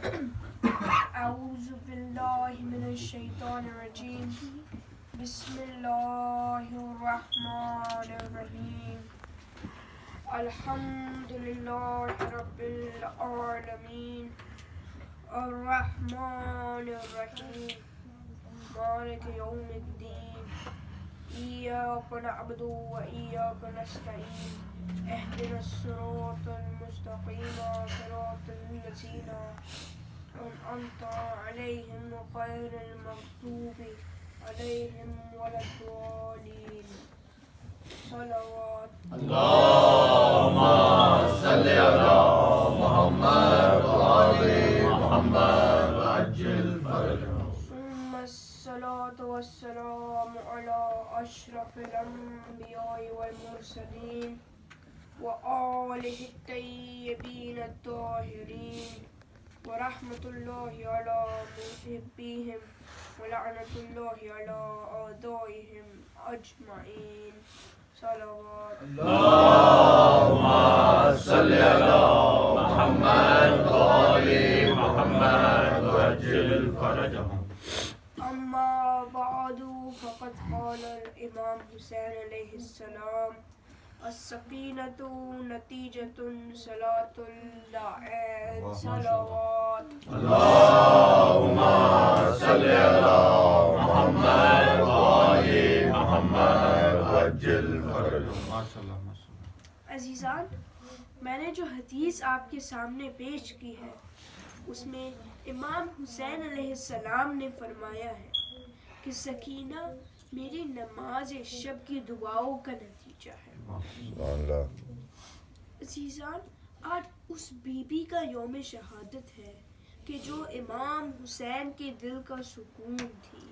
أعوذ بالله من الشيطان الرجيم بسم الله الرحمن الرحيم الحمد لله رب العالمين الرحمن الرحيم مالك يوم الدين إياك نعبد وإياك نستعين اهدنا الصراط المستقيم صراط الذين أنعمت عليهم غير المغضوب عليهم ولا الضالين صلوات اللهم صل على محمد وآل محمد وعجل فرجهم. ثم الصلاة والسلام على أشرف الأنبياء والمرسلين وآله الطيبين الطاهرين ورحمة الله على محبيهم ولعنة الله على أعدائهم أجمعين صلوات اللهم صل على محمد وآل محمد وعجل فرجهم. أما بعد فقد قال الإمام حسين عليه السلام السكينة نتيجة صلاة العيد صلوات اللهم صل على محمد وآل محمد وعجل فرجهم. عزیزان، میں نے جو حدیث آپ کے سامنے پیش کی ہے اس میں امام حسین علیہ السلام نے فرمایا ہے کہ سکینہ میری نماز شب کی دعاؤں کا نتیجہ ہے. عزیزان، آج اس بی بی کا یوم شہادت ہے کہ جو امام حسین کے دل کا سکون تھی.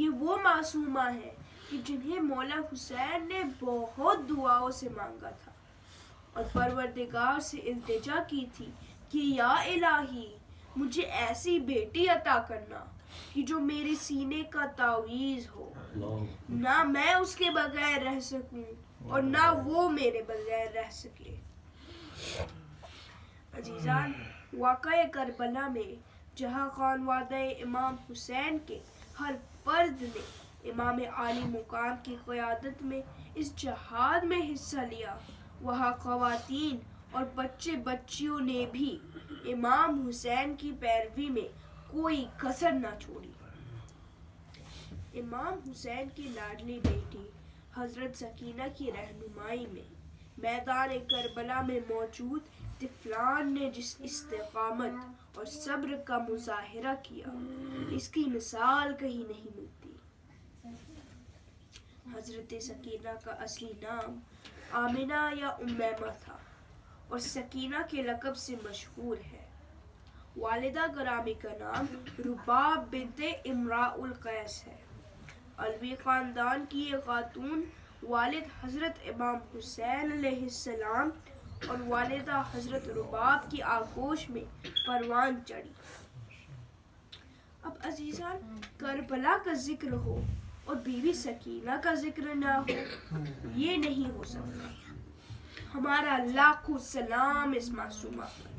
یہ وہ معصومہ ہے کہ جنہیں مولا حسین نے بہت دعاؤں سے مانگا تھا اور پروردگار سے التجا کی تھی کہ یا الہی مجھے ایسی بیٹی عطا کرنا کہ جو میرے سینے کا تعویذ ہو، نہ میں اس کے بغیر رہ سکوں اور نہ وہ میرے بغیر رہ سکے. عزیزان، واقعہ کربلا میں جہاں خانوادہ امام حسین کے ہر فرد نے امام عالی مقام کی قیادت میں اس جہاد میں حصہ لیا، وہاں خواتین اور بچے بچیوں نے بھی امام حسین کی پیروی میں کوئی کسر نہ چھوڑی. امام حسین کی لاڈلی بیٹی حضرت سکینہ کی رہنمائی میں میدان کربلا میں موجود طفلان نے جس استقامت اور صبر کا مظاہرہ کیا اس کی مثال کہیں نہیں ملتی. حضرت سکینہ کا اصلی نام آمنہ یا امیمہ تھا اور سکینہ کے لقب سے مشہور ہے. والدہ گرامی کا نام رباب بنت امراء القیس ہے. علوی خاندان کی یہ خاتون والد حضرت امام حسین علیہ السلام اور والدہ حضرت رباب کی آغوش میں پروان چڑھی. اب عزیزان، کربلا کا ذکر ہو اور بیوی سکینہ کا ذکر نہ ہو، یہ نہیں ہو سکتا. ہمارا لاکھوں سلام اس معصومہ پر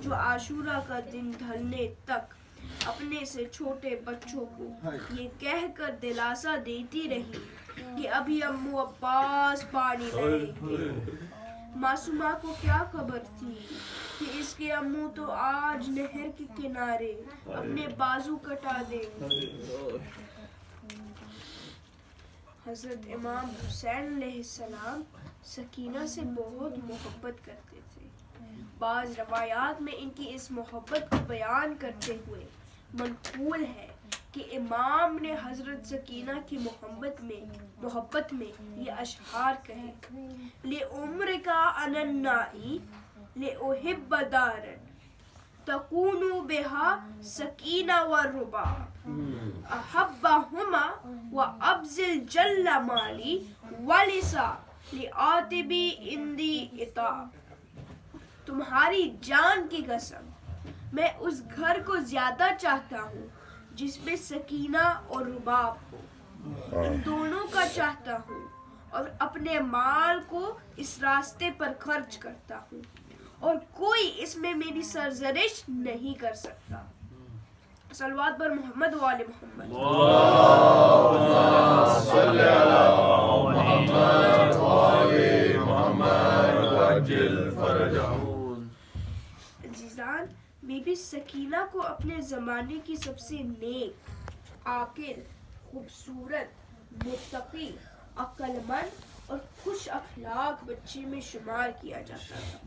جو عاشورہ کا دن ڈھلنے تک اپنے سے چھوٹے بچوں کو یہ کہہ کر دلاسا دیتی رہی کہ ابھی امو عباس پانی لائیں گے. معصومہ کو کیا خبر تھی کہ اس کے امو تو آج نہر کے کنارے اپنے بازو کٹا دیں گے. حضرت امام حسین علیہ السلام سکینہ سے بہت محبت کرتے تھے. بعض روایات میں ان کی اس محبت کو بیان کرتے ہوئے منقول ہے کہ امام نے حضرت سکینہ کی محبت میں یہ اشعار کہے: لِعُمْرِكَ عَنَى النَّاءِ لِأُحِبَّ دَارًا تَكُونُ بِهَا سَكِينَةٌ وَالرُّبَابُ أَحَبَّهُمَا وَأَبْذِلْ جَلَّ مَالِي وَلِسَا لِعَاتِبِي عِنْدِي عِتَابُ. تمہاری جان کی قسم، میں اس گھر کو زیادہ چاہتا ہوں جس میں سکینہ اور رباب ہو. ان دونوں کا چاہتا ہوں اور اپنے مال کو اس راستے پر خرچ کرتا ہوں اور کوئی اس میں میری سرزنش نہیں کر سکتا. صلوات پر محمد و آل محمد. صلی علی محمد وآل محمد وعجل فرجهم. عزیزان، بی بی سکینہ کو اپنے زمانے کی سب سے نیک، عاقل، خوبصورت، متقی، عقل مند اور خوش اخلاق بچے میں شمار کیا جاتا تھا.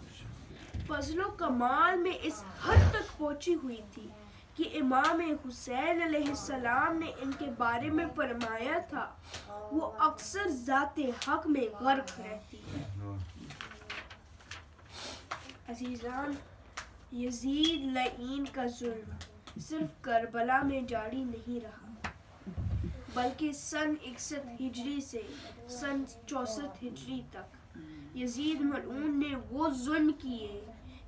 فضل و کمال میں اس حد تک پہنچی ہوئی تھی کہ امام حسین علیہ السلام نے ان کے بارے میں فرمایا تھا وہ اکثر ذات حق میں غرق رہتی ہے. عزیزان، یزید لعین کا ظلم صرف کربلا میں جاری نہیں رہا، بلکہ سن 61 ہجری سے سن 64 ہجری تک یزید ملعون نے وہ ظلم کیے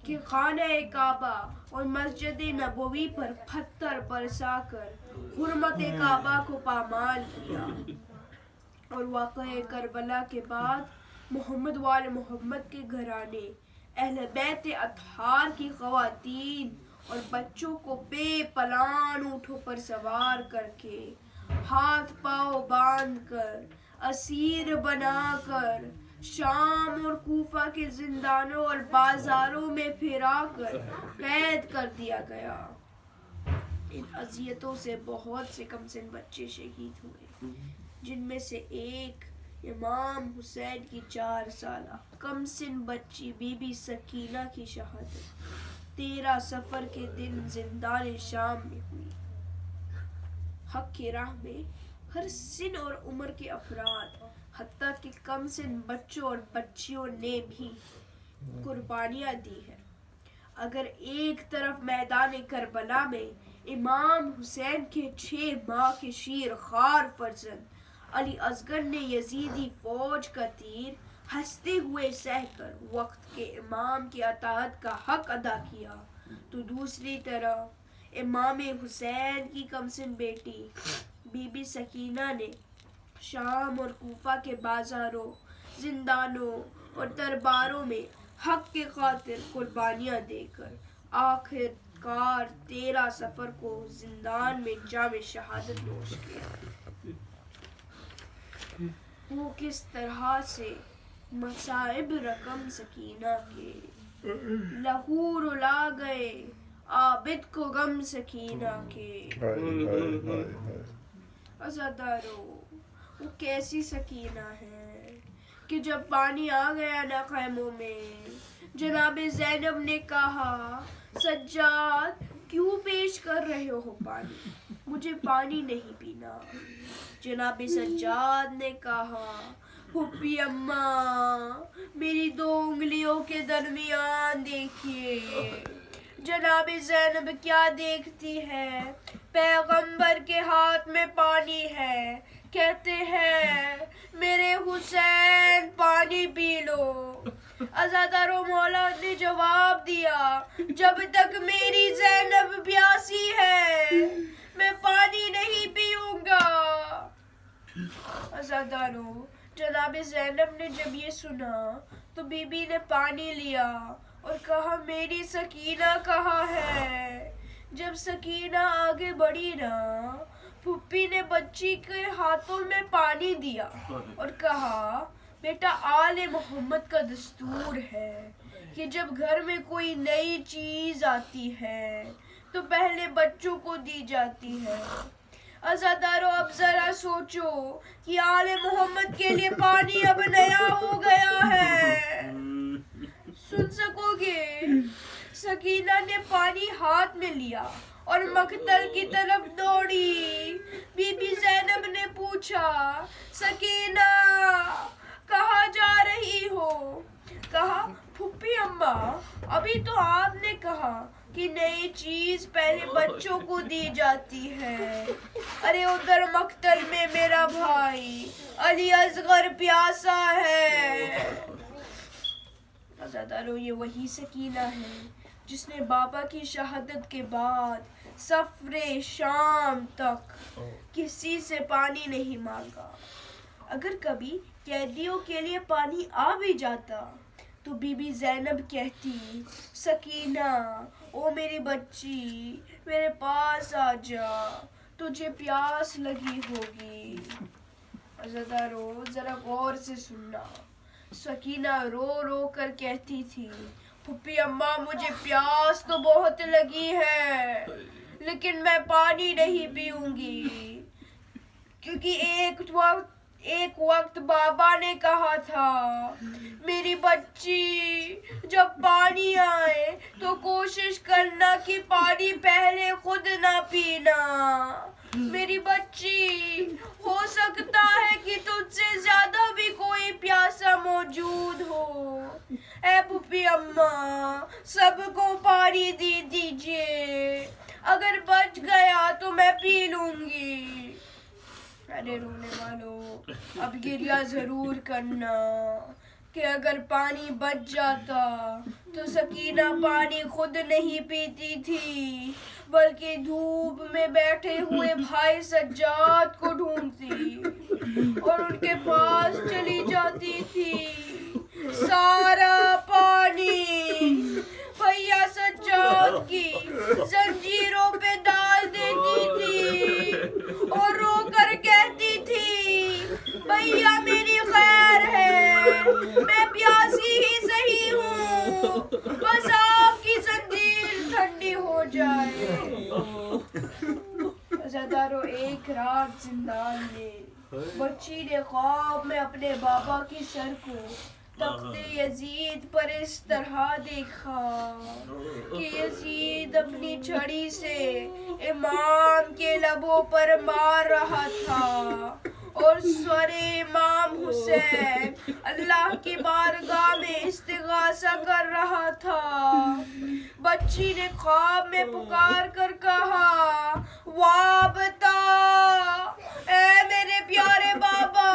کہ خانہ کعبہ اور مسجد نبوی پر پتھر برسا کر حرمت کعبہ کو پامال کیا. اور واقعہ کربلا کے بعد محمد وآل محمد کے گھرانے، اہل بیت اطہار کی خواتین اور بچوں کو بے پلان اونٹوں پر سوار کر کے، ہاتھ پاؤں باندھ کر، اسیر بنا کر شام اور کوفہ کے زندانوں اور بازاروں میں پھرا کر قید کر دیا گیا. ان اذیتوں سے بہت سے کم سن بچے شہید ہوئے، جن میں سے ایک امام حسین کی 4 سالہ کم سن بچی بی بی سکینہ کی شہادت 13 صفر کے دن زندان شام میں ہوئی. حق کی راہ میں ہر سن اور عمر کے افراد، حتیٰ کہ کم سن بچوں اور بچیوں نے بھی قربانیاں دی ہیں. اگر ایک طرف میدان کربلا میں امام حسین کے 6 ماہ کے شیر خوار فرزند علی اصغر نے یزیدی فوج کا تیر ہنستے ہوئے سہ کر وقت کے امام کی اطاعت کا حق ادا کیا، تو دوسری طرف امام حسین کی کمسن بیٹی بی بی سکینہ نے شام اور کوفہ کے بازاروں، زندانوں اور درباروں میں حق کے خاطر قربانیاں دے کر آخر کار 13 صفر کو زندان میں جام شہادت نوش کیا. وہ کس طرح سے مصائب رقم سکینہ کے، لہو رلا گئے عابد کو غم سکینہ کے. عزادارو، وہ کیسی سکینہ ہے کہ جب پانی آ گیا نا خیموں میں، جناب زینب نے کہا سجاد کیوں پیش کر رہے ہو پانی، مجھے پانی نہیں پینا. جناب سجاد نے کہا پھپھی اماں میری 2 انگلیوں کے درمیان دیکھیے. جناب زینب کیا دیکھتی ہے؟ پیغمبر کے ہاتھ میں پانی ہے، کہتے ہیں میرے حسین پانی پی لو. عزادارو، مولا نے جواب دیا جب تک میری زینب پیاسی ہے میں پانی نہیں پیوں گا. عزادارو، جناب زینب نے جب یہ سنا تو بی بی نے پانی لیا اور کہا میری سکینہ کہاں ہے. جب سکینہ آگے بڑھی نا، پھپھی نے بچی کے ہاتھوں میں پانی دیا اور کہا بیٹا آل محمد کا دستور ہے کہ جب گھر میں کوئی نئی چیز آتی ہے تو پہلے بچوں کو دی جاتی ہے. عزادارو، اب ذرا سوچو کہ آل محمد کے لیے پانی اب نیا ہو گیا ہے. سن سکو گے؟ سکینہ نے پانی ہاتھ میں لیا اور مقتل کی طرف دوڑی. بی بی زینب نے پوچھا سکینہ کہاں جا رہی ہو؟ کہا پھپھی اماں ابھی تو آپ نے کہا کہ نئی چیز پہلے بچوں کو دی جاتی ہے. ارے ادھر مقتل میں میرا بھائی علی اصغر پیاسا ہے. عزادارو، یہ وہی سکینہ ہے جس نے بابا کی شہادت کے بعد سفر شام تک کسی سے پانی نہیں مانگا. اگر کبھی قیدیوں کے لیے پانی آ بھی جاتا تو بی بی زینب کہتی سکینہ او میری بچی میرے پاس آ جا تجھے پیاس لگی ہوگی. عزادارو ذرا غور سے سننا. سکینہ رو رو کر کہتی تھی پھپھی اماں مجھے پیاس تو بہت لگی ہے لیکن میں پانی نہیں پیوں گی کیونکہ ایک وقت بابا نے کہا تھا میری بچی جب پانی آئے تو کوشش کرنا کہ پانی پہلے خود نہ پینا. میری بچی ہو سکتا ہے کہ تجھ سے زیادہ بھی کوئی پیاسا موجود ہو. اے پھپھی اماں سب کو پانی دے دیجیے اگر بچ گیا تو میں پی لوں گی. ارے رونے والو اب گریہ ضرور کرنا کہ اگر پانی بچ جاتا تو سکینہ پانی خود نہیں پیتی تھی بلکہ دھوپ میں بیٹھے ہوئے بھائی سجاد کو ڈھونڈتی اور ان کے پاس چلی جاتی تھی. سارا پانی بھیا سجاد کی زنجیروں پہ ڈال دیتی تھی اور رو کر کہتی تھی بھیا میری خیر ہے میں پیاسی ہی صحیح ہوں بس آپ کی زنجیر ٹھنڈی ہو جائے. عزادارو ایک رات زندان میں بچی نے خواب میں اپنے بابا کی سر کو تخت یزید پر اس طرح دیکھا کہ یزید اپنی چھڑی سے امام کے لبوں پر مار رہا تھا اور سر امام حسین اللہ کی بارگاہ میں استغاثہ کر رہا تھا. بچی نے خواب میں پکار کر کہا وابتا اے میرے پیارے بابا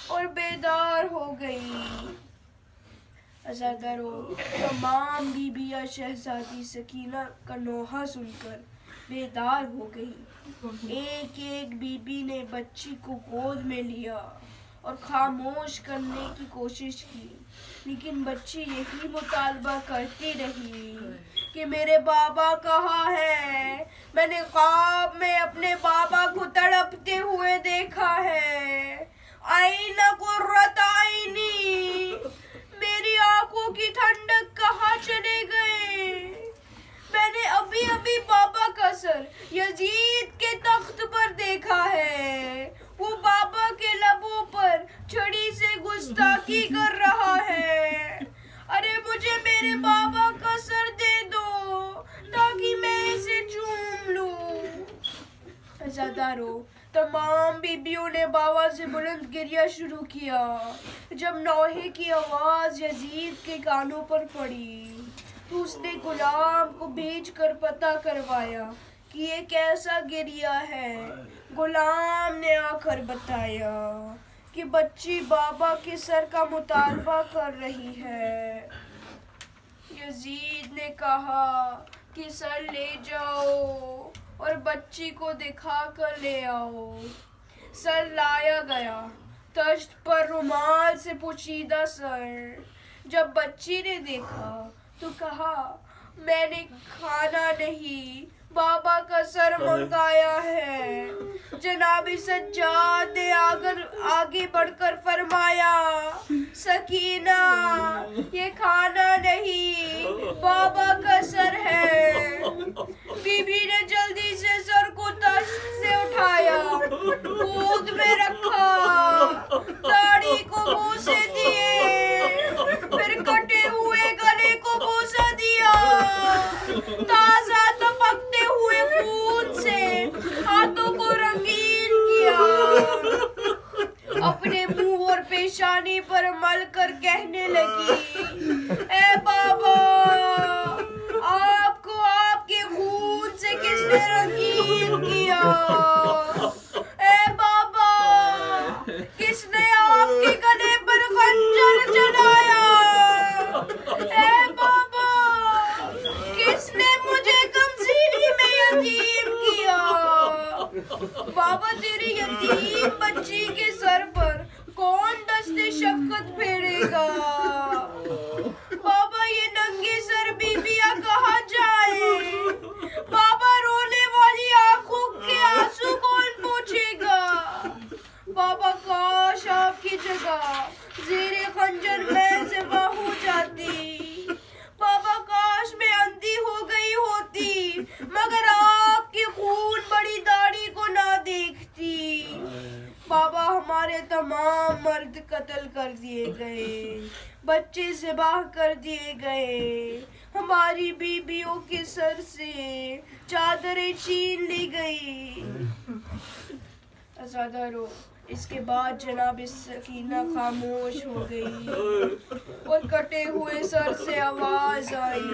اور بیدار ہو گئی. عزادارو تمام بیبیاں شہزادی سکینہ کا نوحہ سن کر بیدار ہو گئی. ایک ایک بی بی نے بچی کو گود میں لیا اور خاموش کرنے کی کوشش کی لیکن بچی یہی مطالبہ کرتی رہی کہ میرے بابا کہاں ہے. میں نے خواب میں اپنے بابا کو تڑپتے ہوئے دیکھا ہے. آئینہ قرۃ عینی میری آنکھوں کی ٹھنڈک کہاں چلے گئے. میں نے ابھی بابا کا سر یزید کے تخت پر دیکھا ہے وہ بابا کے لبوں پر چھڑی سے گستاخی کر رہا ہے. ارے مجھے میرے بابا کا سر دے دو تاکہ میں اسے چوم لوں. عزادارو تمام بیبیوں نے بابا سے بلند گریہ شروع کیا. جب نوحے کی آواز یزید کے کانوں پر پڑی تو اس نے غلام کو بھیج کر پتہ کروایا کہ یہ کیسا گریہ ہے. غلام نے آ کر بتایا کہ بچی بابا کے سر کا مطالبہ کر رہی ہے. یزید نے کہا کہ سر لے جاؤ اور بچی کو دکھا کر لے آؤ. سر لایا گیا تشت پر رومال سے پوشیدہ سر. جب بچی نے دیکھا تو کہا میں نے کھانا نہیں بابا کا سر منگایا ہے. جناب سجاد نے آگے بڑھ کر فرمایا سکینہ یہ کھانا نہیں بابا کا سر ہے. بی بی نے جلدی سے سر کو تشت سے اٹھایا گود میں رکھا داڑھی کو بوسے دیے پھر کٹے ہوئے گلے کو بوسا دیا. تازہ تپکتے ہوئے خون سے ہاتھوں کو رنگین کیا. اپنے منہ اور پیشانی پر مل کر کہنے لگی اے بابا آپ کو آپ کے خون سے کس نے رنگین کیا. اے بابا کس نے آپ کے گلے پر خنجر چلایا. اے بابا کس نے مجھے کمزیری میں یتیم کیا. بابا تیری یتیم بچی کے سر پر کون دست شفقت پھیرے گا. تمام مرد قتل کر دیے گئے، بچے ذبح کر دیے گئے، ہماری بیویوں کے سر سے چادریں چھین لی گئی۔ آزادہ رو۔ اس کے بعد جناب سکینہ خاموش ہو گئی اور کٹے ہوئے سر سے آواز آئی،